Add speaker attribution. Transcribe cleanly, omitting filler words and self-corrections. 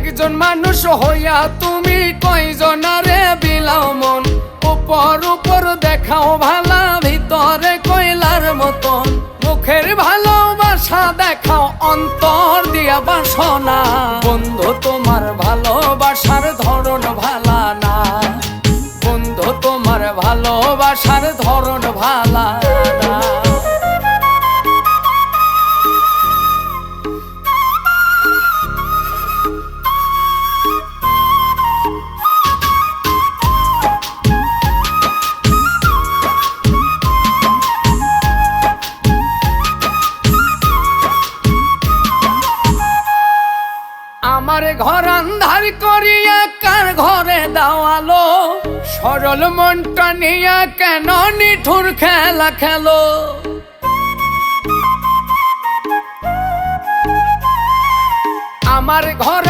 Speaker 1: একজন মানুষ হইয়া তুমি কয়জনারে বিলাও মন, উপর উপর দেখাও ভালা, ভিতরে কয়লার মতন। মুখের ভালোবাসা দেখাও, অন্তর দিয়া বাসনা। বন্ধু তোমার ভালোবাসার ধরন ভালা না, বন্ধু তোমার ভালোবাসার ধরন ভালা না। আমার ঘর আন্ধার করিয়া কার ঘরে দাওয়ালো, সরল মনটা নিয়া কেন নিঠুর খেলা খেলো। আমার ঘর